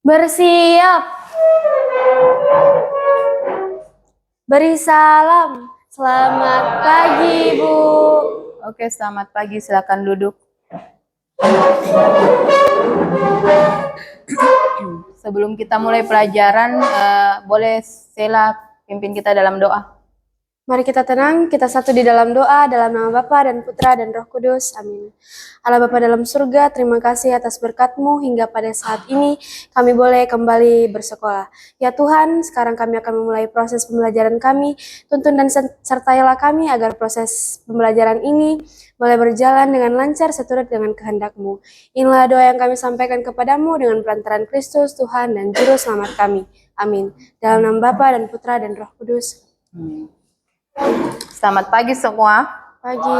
Bersiap. Beri salam. Selamat pagi, Bu. Oke, selamat pagi. Silakan duduk. Sebelum kita mulai pelajaran, boleh Sela pimpin kita dalam doa. Mari kita tenang, kita satu di dalam doa, dalam nama Bapa dan Putra dan Roh Kudus. Amin. Allah Bapa dalam surga, terima kasih atas berkat-Mu hingga pada saat ini kami boleh kembali bersekolah. Ya Tuhan, sekarang kami akan memulai proses pembelajaran kami. Tuntun dan sertailah kami agar proses pembelajaran ini boleh berjalan dengan lancar seturut dengan kehendak-Mu. Inilah doa yang kami sampaikan kepadamu dengan perantaraan Kristus, Tuhan dan Juru Selamat kami. Amin. Dalam nama Bapa dan Putra dan Roh Kudus. Selamat pagi semua. Pagi.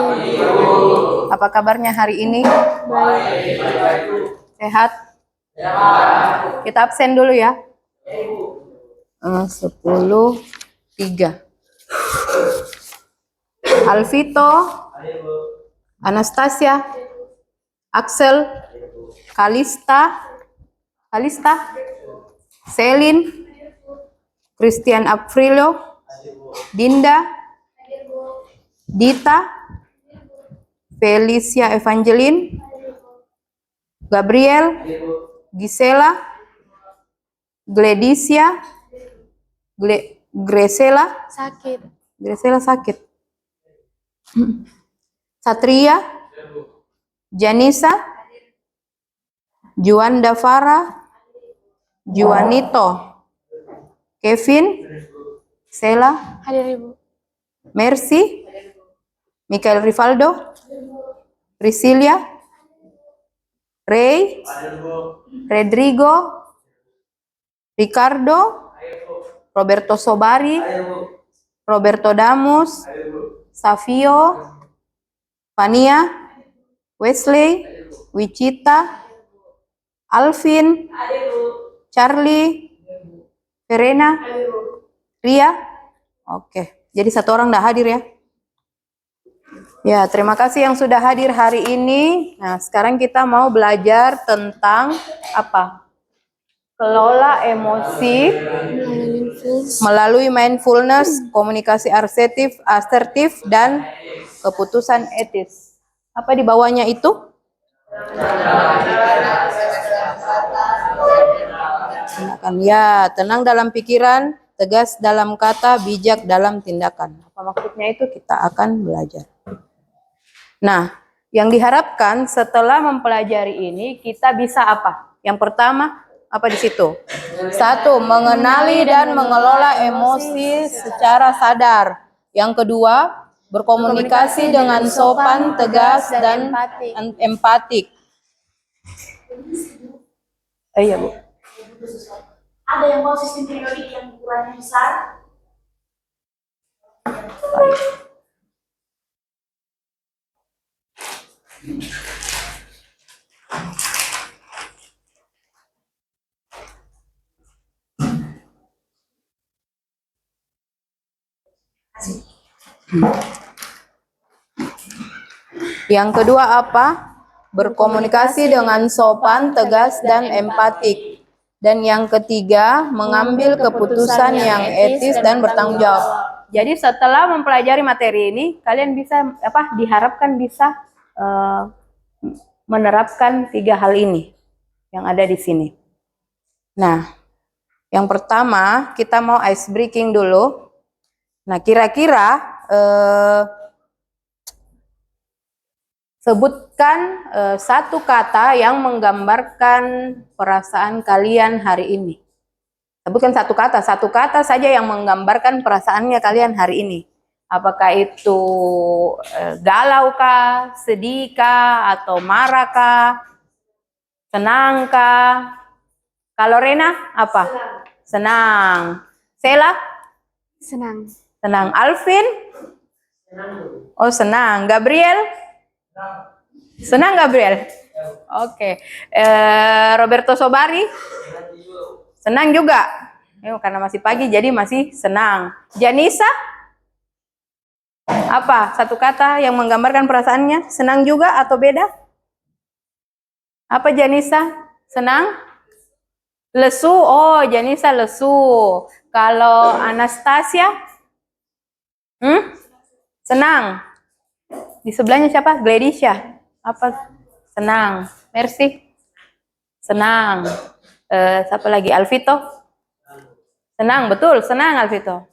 Apa kabarnya hari ini? Baik. Sehat? Kita absen dulu ya. 10:03. Alvito, Anastasia, Axel, Kalista, Selin, Christian Aprilio, Dinda, Dita, Felicia Evangeline, Gabriel, Gisela, Gledisia, Gresela sakit, Satria, Janisa, Juanda Farah, Juanito, Kevin, Sela, Hadir Ibu. Mercy, Michael Rivaldo, Priscilia, Ray, Rodrigo, Ricardo, Roberto Sobari, Roberto Damus, Savio, Fania, Wesley, Wichita, Alvin, Charlie, Verena, Ria. Oke, jadi satu orang dah hadir ya. Ya, terima kasih yang sudah hadir hari ini. Nah, sekarang kita mau belajar tentang apa? Kelola emosi melalui mindfulness, komunikasi asertif, dan keputusan etis. Apa di bawahnya itu? Ya, tenang dalam pikiran, tegas dalam kata, bijak dalam tindakan. Apa maksudnya itu? Kita akan belajar. Nah, yang diharapkan setelah mempelajari ini, kita bisa apa? Yang pertama, apa di situ? 1. Mengenali dan mengelola emosi secara sadar. Yang kedua, berkomunikasi dengan sopan, tegas, dan empatik. Iya, Bu. Ada yang mau sistem periodik yang ukurannya besar? Yang kedua apa? Berkomunikasi dengan sopan, tegas, dan empatik. Dan yang ketiga, mengambil keputusan yang etis dan bertanggung jawab. Jadi setelah mempelajari materi ini, kalian bisa diharapkan bisa menerapkan 3 hal ini yang ada di sini. Nah, yang pertama kita mau ice breaking dulu. Nah, kira-kira sebutkan satu kata yang menggambarkan perasaan kalian hari ini. Sebutkan satu kata saja yang menggambarkan perasaannya kalian hari ini. Apakah itu galau kah, sedih kah, atau marah kah, senang kah? Kalau Rena apa? Senang. Sela? Senang. Senang. Alvin? Oh, senang. Gabriel? Senang Gabriel? Oke. Roberto Sobari? Senang juga. Karena masih pagi jadi masih senang. Janisa? Apa? Satu kata yang menggambarkan perasaannya? Senang juga atau beda? Apa Janisa? Senang? Lesu, oh Janisa lesu. Kalau Anastasia? Senang. Di sebelahnya siapa? Gladysha. Apa? Senang. Mercy? Senang. Siapa lagi? Alvito? Senang, betul. Senang Alvito.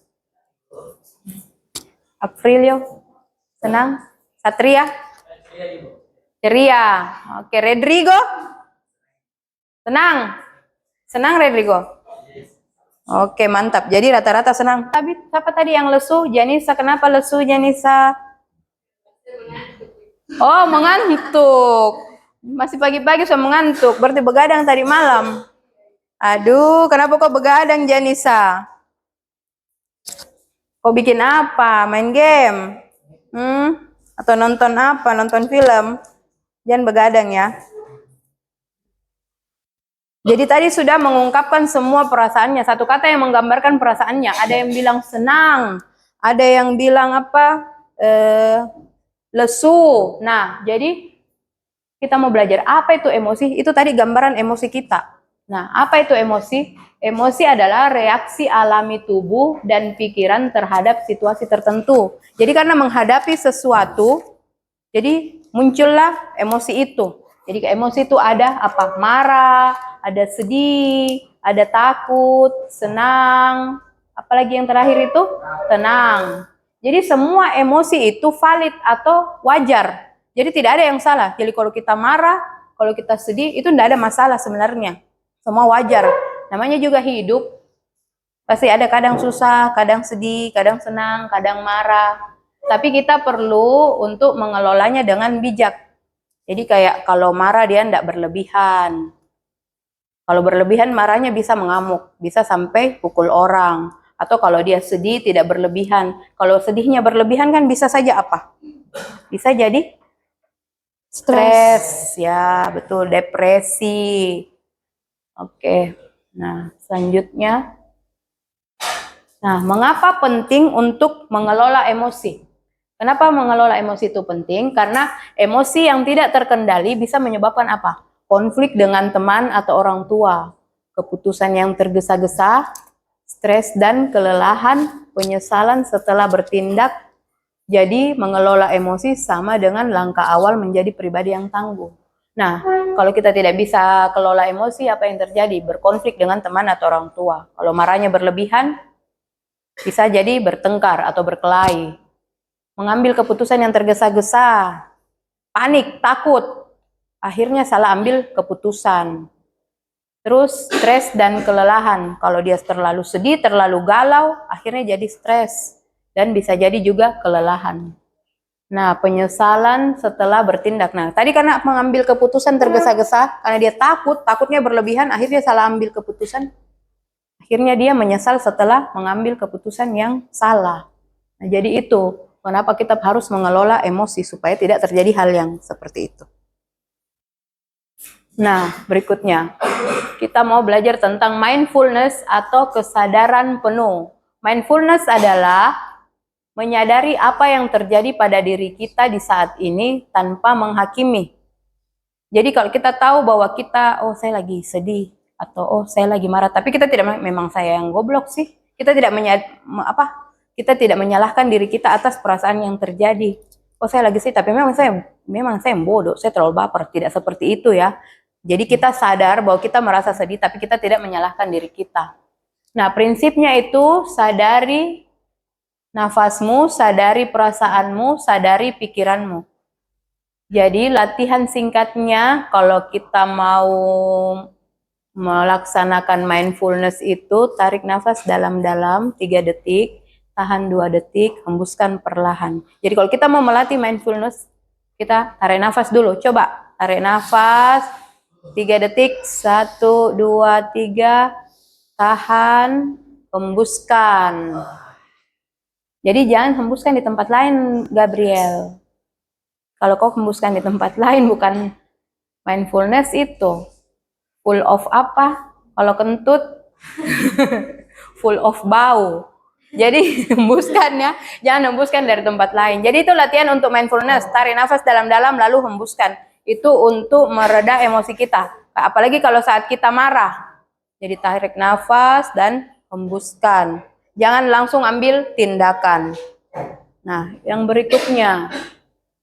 Aprilio? Senang. Satria? Ceria. Oke, Rodrigo? Senang. Senang Rodrigo? Oke, mantap. Jadi rata-rata senang. Tapi siapa tadi yang lesu? Janisa. Kenapa lesu Janisa? Oh, mengantuk. Masih pagi-pagi sudah mengantuk. Berarti begadang tadi malam. Aduh, kenapa kok begadang Janisa? Kau bikin apa? Main game? Atau nonton apa? Nonton film? Jangan begadang ya. Jadi tadi sudah mengungkapkan semua perasaannya. Satu kata yang menggambarkan perasaannya. Ada yang bilang senang. Ada yang bilang apa? Lesu. Nah, jadi kita mau belajar apa itu emosi. Itu tadi gambaran emosi kita. Nah, apa itu emosi? Emosi adalah reaksi alami tubuh dan pikiran terhadap situasi tertentu. Jadi karena menghadapi sesuatu, jadi muncullah emosi itu. Jadi emosi itu ada apa? Marah, ada sedih, ada takut, senang. Apalagi yang terakhir itu tenang. Jadi semua emosi itu valid atau wajar. Jadi tidak ada yang salah. Jadi kalau kita marah, kalau kita sedih, itu tidak ada masalah sebenarnya. Semua wajar. Namanya juga hidup. Pasti ada kadang susah, kadang sedih, kadang senang, kadang marah. Tapi kita perlu untuk mengelolanya dengan bijak. Jadi kayak kalau marah dia tidak berlebihan. Kalau berlebihan marahnya bisa mengamuk, bisa sampai pukul orang. Atau kalau dia sedih tidak berlebihan. Kalau sedihnya berlebihan kan bisa saja apa? Bisa jadi stres, ya betul, depresi. Oke, nah selanjutnya. Nah, mengapa penting untuk mengelola emosi? Kenapa mengelola emosi itu penting? Karena emosi yang tidak terkendali bisa menyebabkan apa? Konflik dengan teman atau orang tua, keputusan yang tergesa-gesa, stres dan kelelahan, penyesalan setelah bertindak. Jadi mengelola emosi sama dengan langkah awal menjadi pribadi yang tangguh. Nah, kalau kita tidak bisa kelola emosi, apa yang terjadi? Berkonflik dengan teman atau orang tua. Kalau marahnya berlebihan, bisa jadi bertengkar atau berkelahi. Mengambil keputusan yang tergesa-gesa, panik, takut, akhirnya salah ambil keputusan. Terus stres dan kelelahan, kalau dia terlalu sedih, terlalu galau, akhirnya jadi stres dan bisa jadi juga kelelahan. Nah, penyesalan setelah bertindak. Nah, tadi karena mengambil keputusan tergesa-gesa, karena dia takutnya berlebihan, akhirnya salah ambil keputusan. Akhirnya dia menyesal setelah mengambil keputusan yang salah. Nah, jadi itu kenapa kita harus mengelola emosi supaya tidak terjadi hal yang seperti itu. Nah, berikutnya kita mau belajar tentang mindfulness atau kesadaran penuh. Mindfulness adalah menyadari apa yang terjadi pada diri kita di saat ini tanpa menghakimi. Jadi kalau kita tahu bahwa kita, oh saya lagi sedih, atau oh saya lagi marah, tapi kita tidak, memang saya yang goblok sih. Kita tidak kita tidak menyalahkan diri kita atas perasaan yang terjadi. Oh saya lagi sedih, tapi memang saya yang bodoh, saya terlalu baper. Tidak seperti itu ya. Jadi kita sadar bahwa kita merasa sedih, tapi kita tidak menyalahkan diri kita. Nah, prinsipnya itu sadari nafasmu, sadari perasaanmu, sadari pikiranmu. Jadi latihan singkatnya kalau kita mau melaksanakan mindfulness itu, tarik nafas dalam-dalam 3 detik, tahan 2 detik, hembuskan perlahan. Jadi kalau kita mau melatih mindfulness, kita tarik nafas dulu. Coba tarik nafas 3 detik, 1, 2, 3, tahan, hembuskan. Jadi jangan hembuskan di tempat lain, Gabriel. Kalau kau hembuskan di tempat lain bukan mindfulness itu. Full of apa? Kalau kentut full of bau. Jadi hembuskan ya, jangan hembuskan dari tempat lain. Jadi itu latihan untuk mindfulness. Tarik nafas dalam-dalam lalu hembuskan. Itu untuk mereda emosi kita. Apalagi kalau saat kita marah. Jadi tarik nafas dan hembuskan. Jangan langsung ambil tindakan. Nah, yang berikutnya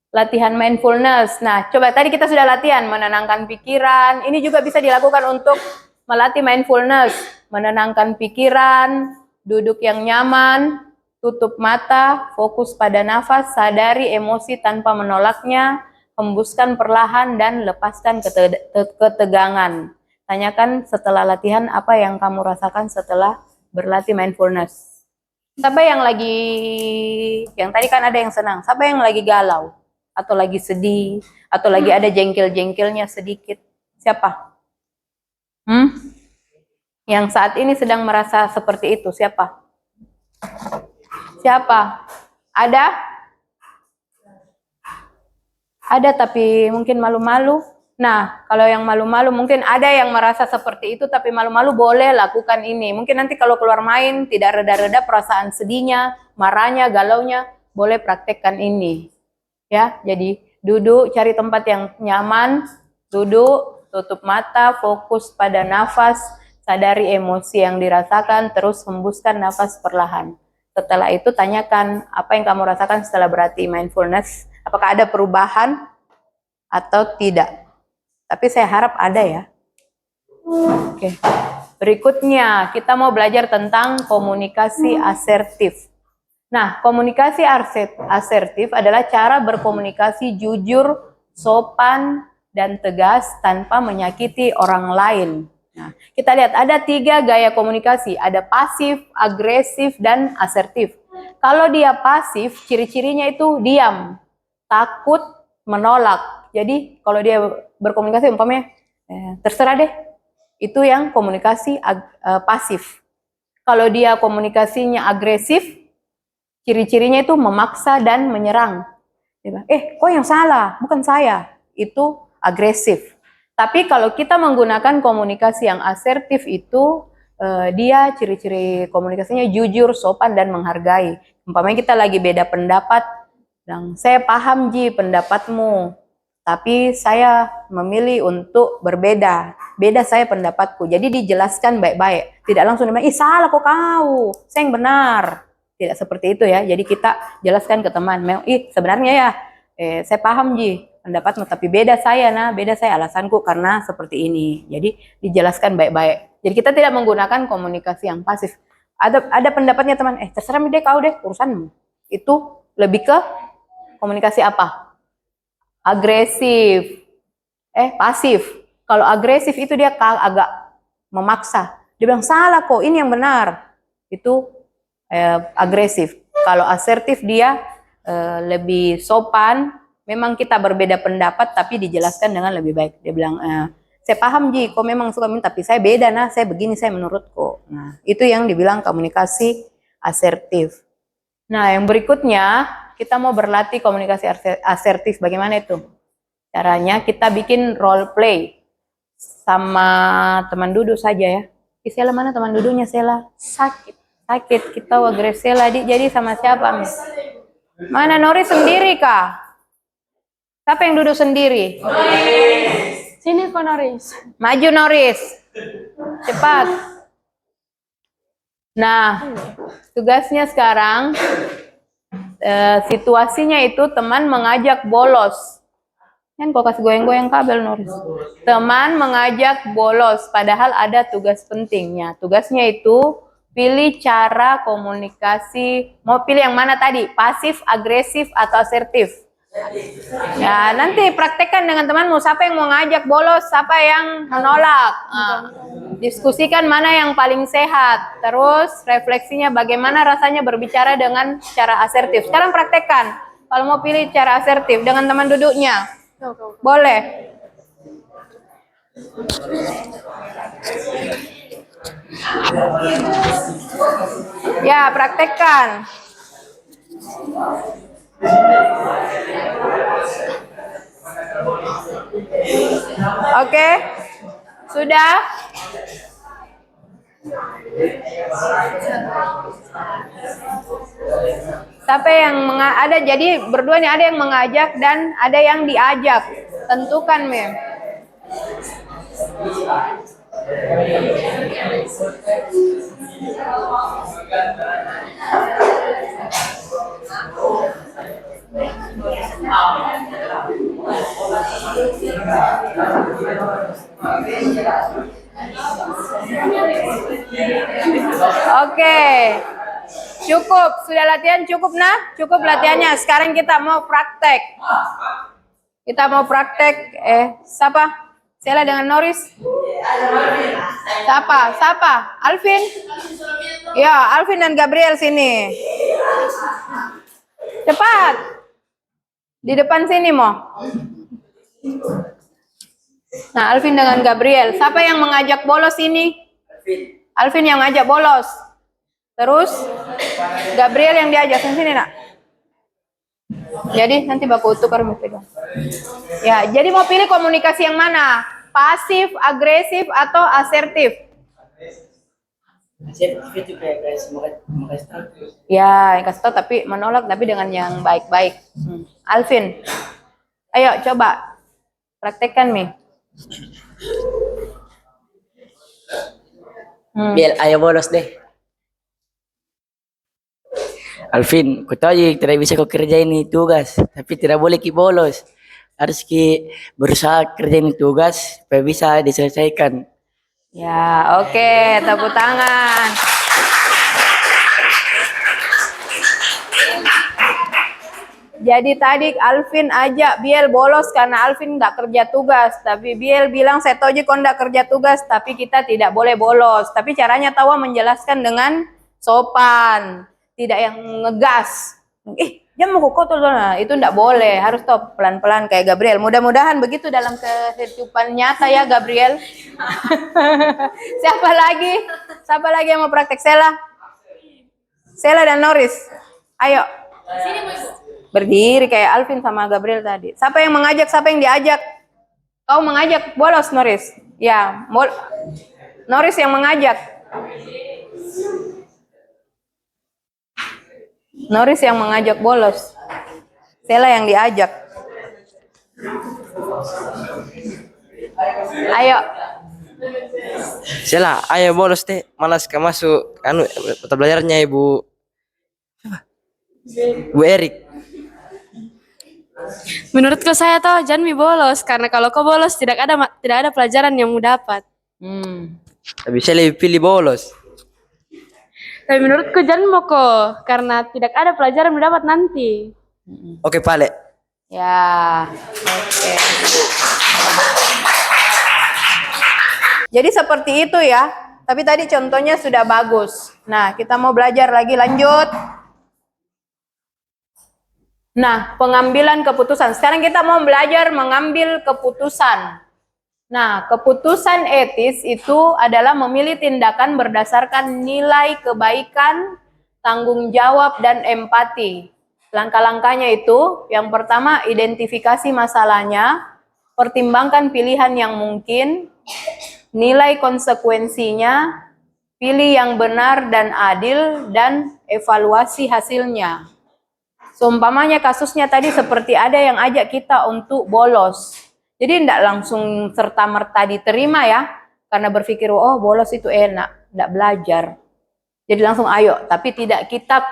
latihan mindfulness. Nah, coba tadi kita sudah latihan menenangkan pikiran. Ini juga bisa dilakukan untuk melatih mindfulness, menenangkan pikiran, duduk yang nyaman, tutup mata, fokus pada nafas, sadari emosi tanpa menolaknya, hembuskan perlahan dan lepaskan ketegangan. Tanyakan setelah latihan apa yang kamu rasakan setelah berlatih mindfulness. Siapa yang tadi kan ada yang senang, siapa yang lagi galau? Atau lagi sedih, atau lagi ada jengkel-jengkelnya sedikit? Siapa? Yang saat ini sedang merasa seperti itu, siapa? Siapa? Ada? Ada tapi mungkin malu-malu. Nah, kalau yang malu-malu mungkin ada yang merasa seperti itu tapi malu-malu, boleh lakukan ini. Mungkin nanti kalau keluar main tidak reda-reda perasaan sedihnya, marahnya, galaunya, boleh praktekkan ini. Ya, jadi duduk, cari tempat yang nyaman, duduk, tutup mata, fokus pada nafas, sadari emosi yang dirasakan, terus hembuskan nafas perlahan. Setelah itu tanyakan apa yang kamu rasakan setelah berlatih mindfulness, apakah ada perubahan atau tidak. Tapi saya harap ada ya. Oke. Berikutnya kita mau belajar tentang komunikasi asertif. Nah, komunikasi asertif adalah cara berkomunikasi jujur, sopan, dan tegas tanpa menyakiti orang lain. Nah, kita lihat ada 3 gaya komunikasi, ada pasif, agresif, dan asertif. Kalau dia pasif, ciri-cirinya itu diam, takut, menolak. Jadi kalau dia berkomunikasi umpamanya, terserah deh, itu yang komunikasi pasif. Kalau dia komunikasinya agresif, ciri-cirinya itu memaksa dan menyerang. Kok yang salah? Bukan saya. Itu agresif. Tapi kalau kita menggunakan komunikasi yang asertif itu, dia ciri-ciri komunikasinya jujur, sopan, dan menghargai. Umpamanya kita lagi beda pendapat, dan saya paham Ji pendapatmu, tapi saya memilih untuk berbeda. Beda saya pendapatku. Jadi dijelaskan baik-baik. Tidak langsung bilang, salah kok kau, saya yang benar. Tidak seperti itu ya. Jadi kita jelaskan ke teman, sebenarnya ya, saya paham Ji pendapatmu, tapi beda saya beda saya alasanku karena seperti ini. Jadi dijelaskan baik-baik. Jadi kita tidak menggunakan komunikasi yang pasif. Ada pendapatnya teman, terserah deh kau deh, urusanmu. Itu lebih ke komunikasi apa? Agresif. Pasif. Kalau agresif itu dia agak memaksa. Dia bilang salah kok, ini yang benar. Itu agresif. Kalau asertif dia lebih sopan. Memang kita berbeda pendapat tapi dijelaskan dengan lebih baik. Dia bilang, saya paham Ji, kok memang suka minta, tapi saya beda saya begini, saya menurutku. Nah, itu yang dibilang komunikasi asertif. Nah, yang berikutnya kita mau berlatih komunikasi asertif. Bagaimana itu? Caranya kita bikin role play sama teman duduk saja ya. Sela mana teman duduknya Sela? Sakit. Kita wagres Sela. Jadi sama siapa? Mana Noris sendiri kah? Siapa yang duduk sendiri? Noris. Sini kok Noris. Maju Noris. Cepat. Nah, tugasnya sekarang situasinya itu teman mengajak bolos. Kan kok kasih goyang-goyang kabel Noris. Teman mengajak bolos padahal ada tugas pentingnya. Tugasnya itu pilih cara komunikasi. Mau pilih yang mana tadi? Pasif, agresif, atau asertif? Ya, nanti praktekkan dengan temanmu. Siapa yang mau ngajak bolos, siapa yang menolak. Diskusikan mana yang paling sehat. Terus refleksinya bagaimana rasanya berbicara dengan cara asertif. Sekarang praktekkan. Kalau mau pilih cara asertif dengan teman duduknya. Boleh. Ya, praktekkan. Oke, sudah. Siapa yang ada? Jadi berdua nih, ada yang mengajak dan ada yang diajak. Tentukan, Mem. Oke. Cukup, sudah latihan cukup nah? Cukup latihannya. Sekarang kita mau praktek. Kita mau praktek. Siapa? Sela dengan Noris. Siapa? Alvin? Ya, Alvin dan Gabriel sini. Cepat. Di depan sini mau. Nah, Alvin dengan Gabriel. Siapa yang mengajak bolos ini? Alvin yang ngajak bolos. Terus Gabriel yang diajak sini nak. Jadi nanti baku tukar pegang. Ya, jadi mau pilih komunikasi yang mana? Pasif, agresif, atau asertif? Asertif itu kayak mau kasih tahu. Ya, kasih tahu tapi menolak tapi dengan yang baik-baik. Alvin, ayo coba praktekkan Mi. Biar ayo bolos deh. Alvin, kau tahu ya tidak bisa kau kerjain ini tugas, tapi tidak boleh ki bolos. Harus ki berusaha kerjain tugas supaya bisa diselesaikan. Ya, oke, tepuk tangan. Jadi tadi Alvin ajak Biel bolos karena Alvin nggak kerja tugas. Tapi Biel bilang, saya tahu kau nggak kerja tugas, tapi kita tidak boleh bolos. Tapi caranya tahu menjelaskan dengan sopan, tidak yang ngegas. Jam mau kotor nah, itu nggak boleh. Harus tahu pelan-pelan kayak Gabriel. Mudah-mudahan begitu dalam kehidupan nyata ya Gabriel. Siapa lagi? Siapa lagi yang mau praktek? Sela dan Noris. Ayo. Berdiri kayak Alvin sama Gabriel tadi. Siapa yang mengajak, siapa yang diajak? Kau mengajak bolos, Noris? Ya, Noris yang mengajak. Noris yang mengajak bolos. Sela yang diajak. Ayo. Sela, ayo bolos deh. Malas ke masuk mata belajarnya Ibu. Bu Erik. Menurutku saya toh jangan mi bolos karena kalau kau bolos tidak ada pelajaran yang mau dapat. Tapi saya lebih pilih bolos. Tapi menurutku jangan mau kok karena tidak ada pelajaran yang dapat nanti. Oke, Pale. Ya, oke. Jadi seperti itu ya. Tapi tadi contohnya sudah bagus. Nah, kita mau belajar lagi, lanjut. Nah, pengambilan keputusan. Sekarang kita mau belajar mengambil keputusan. Nah, keputusan etis itu adalah memilih tindakan berdasarkan nilai kebaikan, tanggung jawab, dan empati. Langkah-langkahnya itu, yang pertama, identifikasi masalahnya, pertimbangkan pilihan yang mungkin, nilai konsekuensinya, pilih yang benar dan adil, dan evaluasi hasilnya. Seumpamanya kasusnya tadi seperti ada yang ajak kita untuk bolos. Jadi tidak langsung serta-merta diterima ya. Karena berpikir, oh bolos itu enak, tidak belajar. Jadi langsung ayo, tapi tidak kita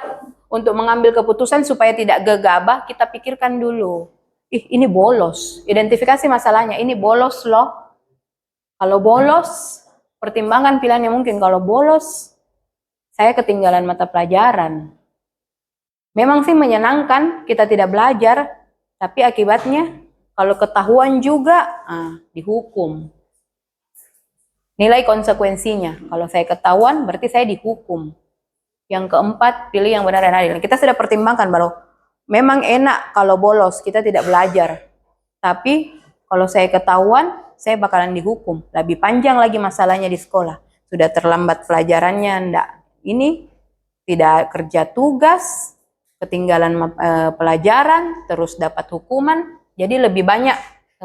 untuk mengambil keputusan supaya tidak gegabah, kita pikirkan dulu. Ini bolos, identifikasi masalahnya, ini bolos loh. Kalau bolos, pertimbangan pilihan yang mungkin. Kalau bolos, saya ketinggalan mata pelajaran. Memang sih menyenangkan kita tidak belajar, tapi akibatnya kalau ketahuan juga dihukum. Nilai konsekuensinya, kalau saya ketahuan berarti saya dihukum. Yang keempat, pilih yang benar dan adil. Kita sudah pertimbangkan bahwa memang enak kalau bolos, kita tidak belajar. Tapi kalau saya ketahuan, saya bakalan dihukum. Lebih panjang lagi masalahnya di sekolah. Sudah terlambat pelajarannya, enggak. Ini tidak kerja tugas, ketinggalan pelajaran, terus dapat hukuman, jadi lebih banyak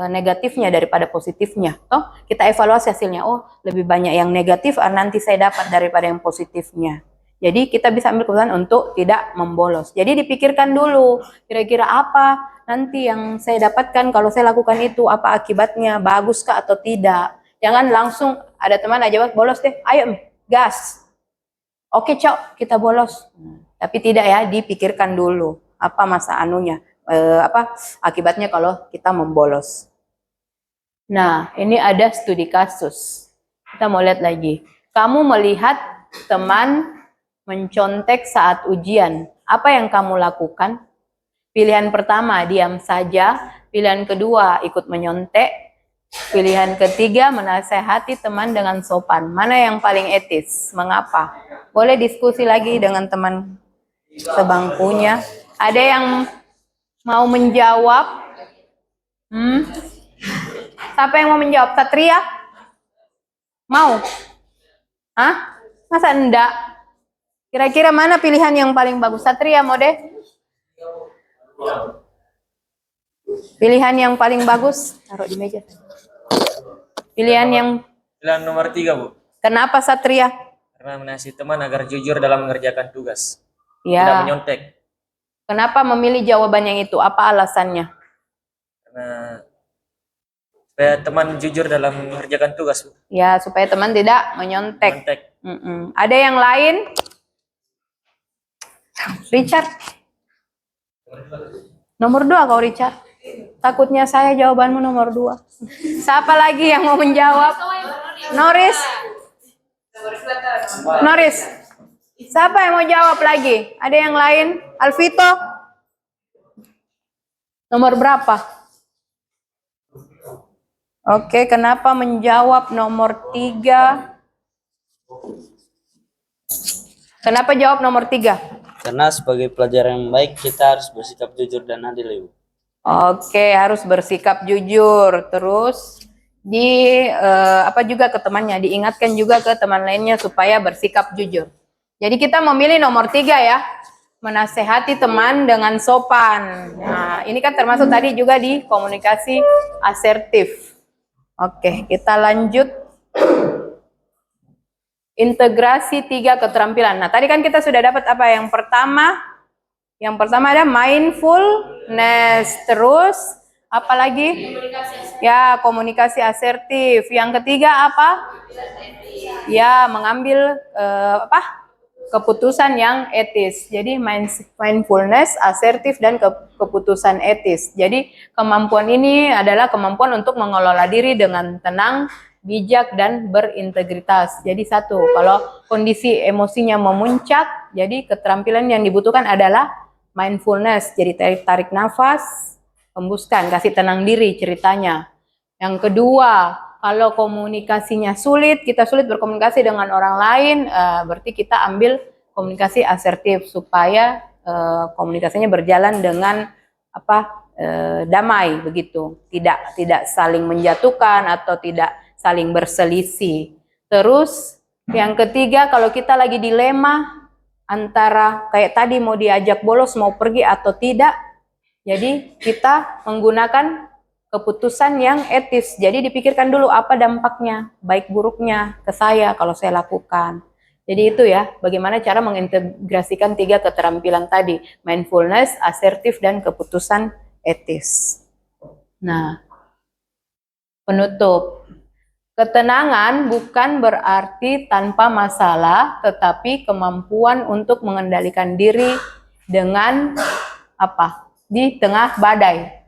negatifnya daripada positifnya. Toh kita evaluasi hasilnya, oh lebih banyak yang negatif nanti saya dapat daripada yang positifnya. Jadi kita bisa ambil keputusan untuk tidak membolos. Jadi dipikirkan dulu, kira-kira apa nanti yang saya dapatkan kalau saya lakukan itu, apa akibatnya, baguskah atau tidak. Jangan langsung ada teman aja bolos deh, ayo Mi, gas. Oke Cok, kita bolos. Tapi tidak ya, dipikirkan dulu apa masa anunya, apa akibatnya kalau kita membolos. Nah, ini ada studi kasus. Kita mau lihat lagi. Kamu melihat teman mencontek saat ujian. Apa yang kamu lakukan? Pilihan pertama, diam saja. Pilihan kedua, ikut menyontek. Pilihan ketiga, menasehati teman dengan sopan. Mana yang paling etis? Mengapa? Boleh diskusi lagi dengan teman sebangkunya. Ada yang mau menjawab? Siapa yang mau menjawab? Satria? Mau? Hah? Masa enggak? Kira-kira mana pilihan yang paling bagus? Satria mau deh? Pilihan yang paling bagus? Taruh di meja. Pilihan nomor 3, Bu. Kenapa Satria? Karena menasihati teman agar jujur dalam mengerjakan tugas. Tidak Ya. menyontek. Kenapa memilih jawaban yang itu? Apa alasannya? Karena supaya teman jujur dalam mengerjakan tugas, Bu. Ya, supaya teman tidak menyontek. Menyontek. Ada yang lain? Richard? Nomor 2 kau Richard. Takutnya saya jawabanmu nomor 2. Siapa lagi yang mau menjawab? Noris? Noris? Siapa yang mau jawab lagi? Ada yang lain? Alvito? Nomor berapa? Oke, kenapa menjawab nomor 3? Kenapa jawab nomor 3? Karena sebagai pelajar yang baik kita harus bersikap jujur dan adil, Ibu. Oke, harus bersikap jujur. Terus apa juga ke temannya, diingatkan juga ke teman lainnya supaya bersikap jujur. Jadi kita memilih nomor 3 ya, menasehati teman dengan sopan. Nah, ini kan termasuk tadi juga di komunikasi asertif. Oke, kita lanjut. Integrasi 3 keterampilan. Nah, tadi kan kita sudah dapat apa? Yang pertama ada mindfulness. Terus apa lagi? Ya, komunikasi asertif. Yang ketiga apa? Ya, mengambil keputusan yang etis. Jadi mindfulness, asertif, dan keputusan etis. Jadi kemampuan ini adalah kemampuan untuk mengelola diri dengan tenang, bijak, dan berintegritas. Jadi satu, kalau kondisi emosinya memuncak, jadi keterampilan yang dibutuhkan adalah mindfulness. Jadi tarik nafas, hembuskan, kasih tenang diri ceritanya. Yang kedua, kalau komunikasinya sulit, kita sulit berkomunikasi dengan orang lain, berarti kita ambil komunikasi asertif supaya komunikasinya berjalan dengan damai begitu, tidak saling menjatuhkan atau tidak saling berselisih. Terus yang ketiga, kalau kita lagi dilema antara kayak tadi mau diajak bolos, mau pergi atau tidak, jadi kita menggunakan keputusan yang etis. Jadi dipikirkan dulu apa dampaknya, baik buruknya ke saya kalau saya lakukan. Jadi itu ya, bagaimana cara mengintegrasikan 3 keterampilan tadi, mindfulness, asertif, dan keputusan etis. Nah, penutup. Ketenangan bukan berarti tanpa masalah, tetapi kemampuan untuk mengendalikan diri dengan di tengah badai.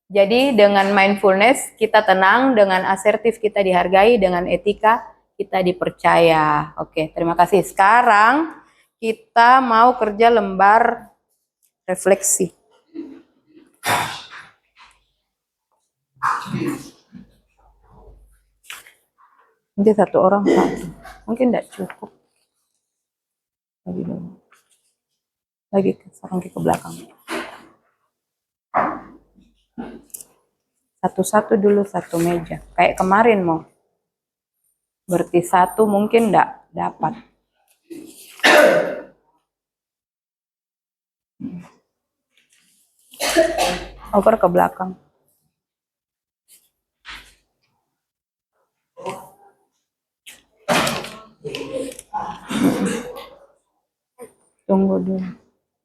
Jadi dengan mindfulness kita tenang, dengan asertif kita dihargai, dengan etika kita dipercaya. Oke, terima kasih. Sekarang kita mau kerja lembar refleksi. Nanti satu orang satu. Mungkin tidak cukup. Lagi dulu. Lagi ke belakang. Satu-satu dulu, satu meja. Kayak kemarin mau. Berarti satu mungkin enggak dapat. Over ke belakang. Tunggu dulu.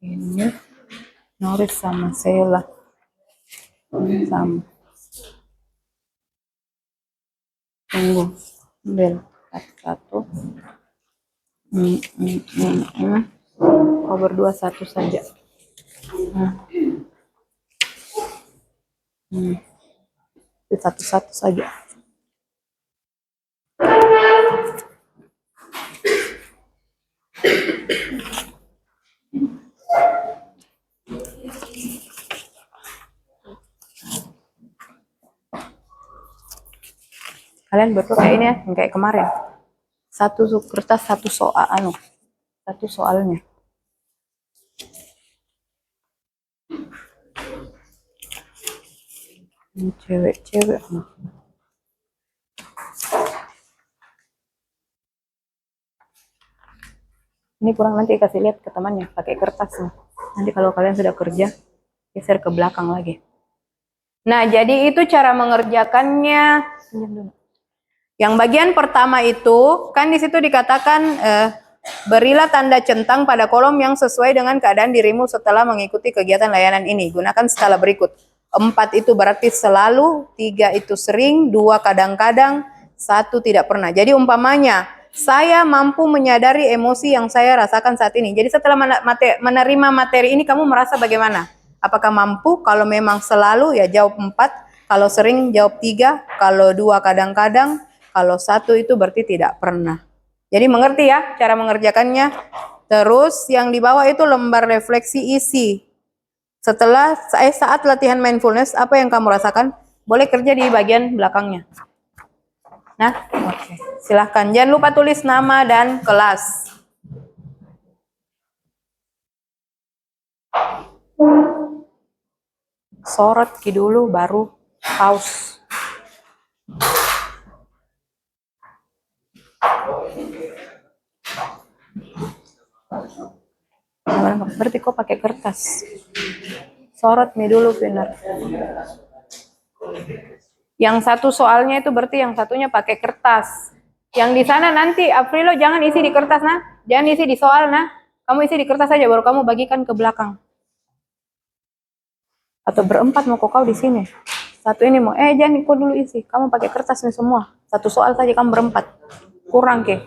Ini Noris sama Sela. Sama. Tunggu. Ambil satu. Kau berdua satu saja. Satu-satu saja. Kalian berdua kayak ini ya, kayak kemarin. Satu kertas, satu soalnya. Ini cewek-cewek. Ini kurang, nanti kasih lihat ke temannya pakai kertas. Nanti kalau kalian sudah kerja, geser ke belakang lagi. Nah, jadi itu cara mengerjakannya. Yang bagian pertama itu, kan di situ dikatakan berilah tanda centang pada kolom yang sesuai dengan keadaan dirimu setelah mengikuti kegiatan layanan ini. Gunakan skala berikut. 4 itu berarti selalu, 3 itu sering, 2 kadang-kadang, 1 tidak pernah. Jadi umpamanya, saya mampu menyadari emosi yang saya rasakan saat ini. Jadi setelah menerima materi ini, kamu merasa bagaimana? Apakah mampu? Kalau memang selalu, ya jawab 4. Kalau sering, jawab 3. Kalau 2 kadang-kadang. Kalau 1 itu berarti tidak pernah. Jadi mengerti ya cara mengerjakannya. Terus yang di bawah itu lembar refleksi isi. Setelah saat latihan mindfulness, apa yang kamu rasakan? Boleh kerja di bagian belakangnya. Nah, oke. Silahkan. Jangan lupa tulis nama dan kelas. Sorot dulu, baru pause. Berarti kok pakai kertas. Sorot nih dulu, benar. Yang satu soalnya itu berarti yang satunya pakai kertas. Yang di sana nanti, Aprilo jangan isi di kertas, nah. Jangan isi di soal, nah. Kamu isi di kertas saja, baru kamu bagikan ke belakang. Atau berempat mau kau di sini. Satu ini mau, jangan kau dulu isi. Kamu pakai kertas nih semua. Satu soal saja kamu berempat. Kurang ke?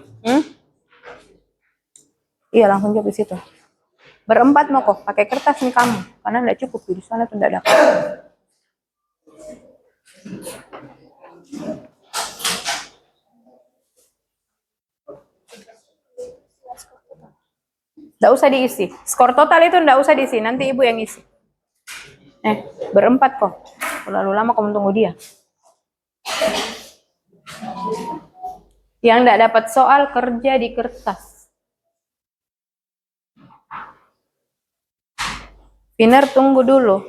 Iya, langsung jawab di situ. Berempat mau kok pakai kertas nih kamu, karena tidak cukup di sana tuh tidak ada. Tidak usah diisi. Skor total itu tidak usah diisi, nanti ibu yang isi. Berempat kok. Terlalu lama kamu tunggu dia. Yang tidak dapat soal kerja di kertas. Pinner tunggu dulu.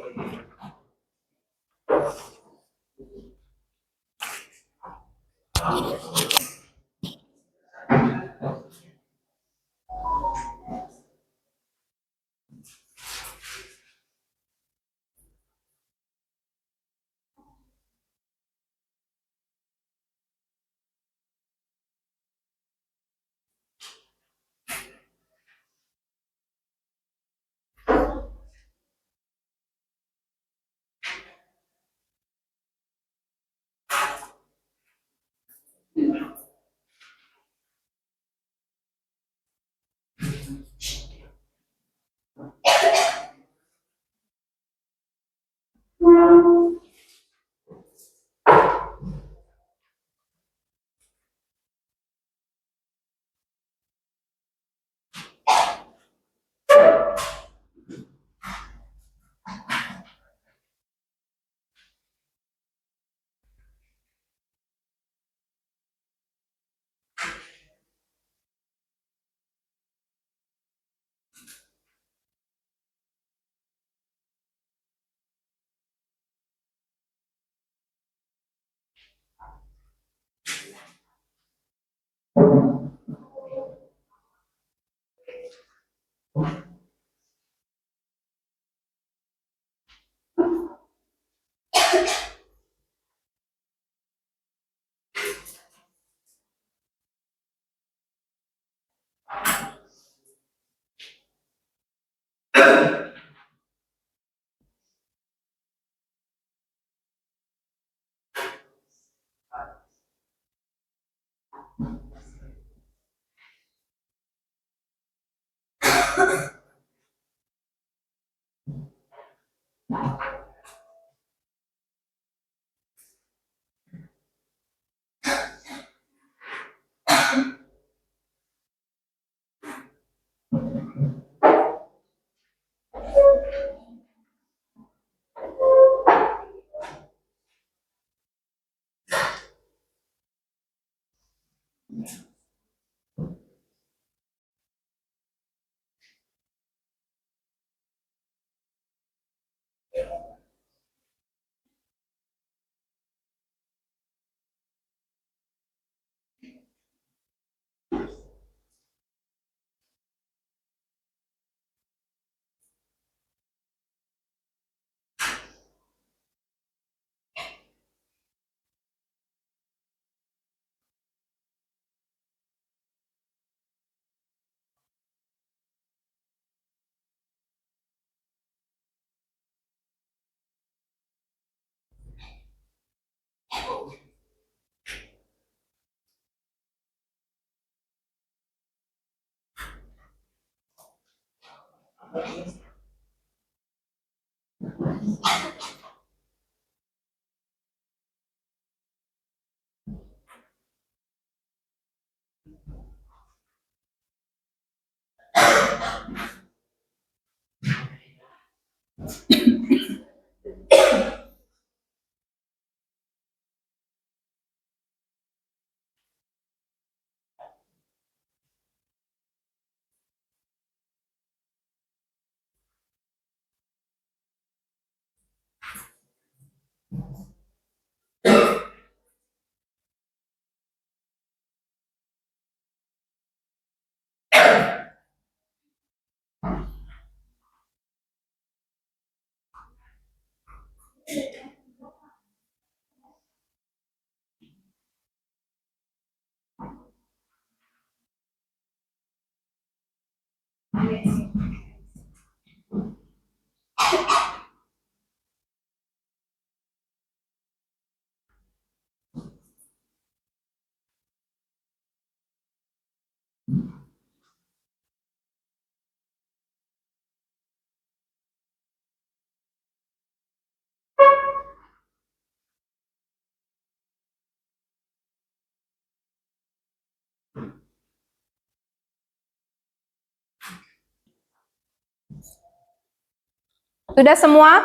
Sudah semua?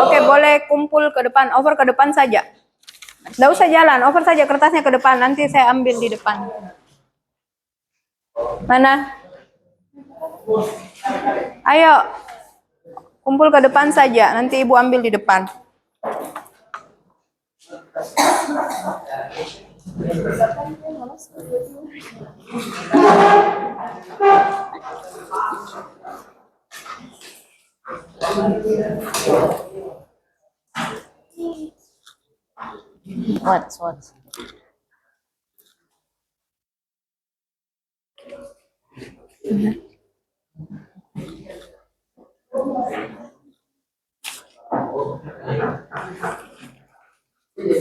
Oke, boleh kumpul ke depan, over ke depan saja. Nggak usah jalan, over saja kertasnya ke depan, nanti saya ambil di depan. Mana? Ayo, kumpul ke depan saja, nanti ibu ambil di depan. What?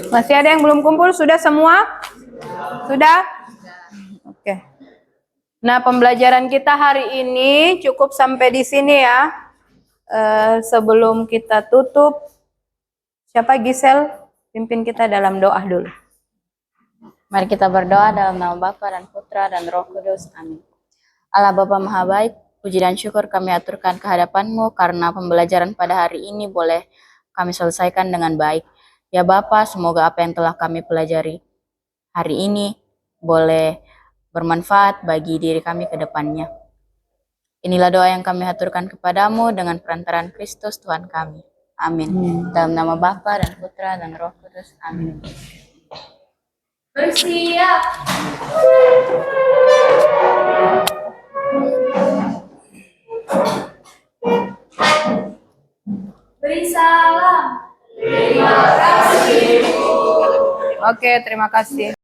Masih ada yang belum kumpul? Sudah semua? Sudah? Oke. Nah, pembelajaran kita hari ini cukup sampai di sini ya. Sebelum kita tutup, siapa Gisel? Pimpin kita dalam doa dulu. Mari kita berdoa dalam nama Bapa dan Putra dan Roh Kudus. Amin. Allah Bapa Maha Baik, puji dan syukur kami aturkan kehadapan-Mu karena pembelajaran pada hari ini boleh kami selesaikan dengan baik. Ya Bapa, semoga apa yang telah kami pelajari hari ini boleh bermanfaat bagi diri kami ke depannya. Inilah doa yang kami haturkan kepadamu dengan perantaraan Kristus Tuhan kami. Amin. Dalam nama Bapa dan Putra dan Roh Kudus. Amin. Bersiap. Beri salam. Oke, terima kasih.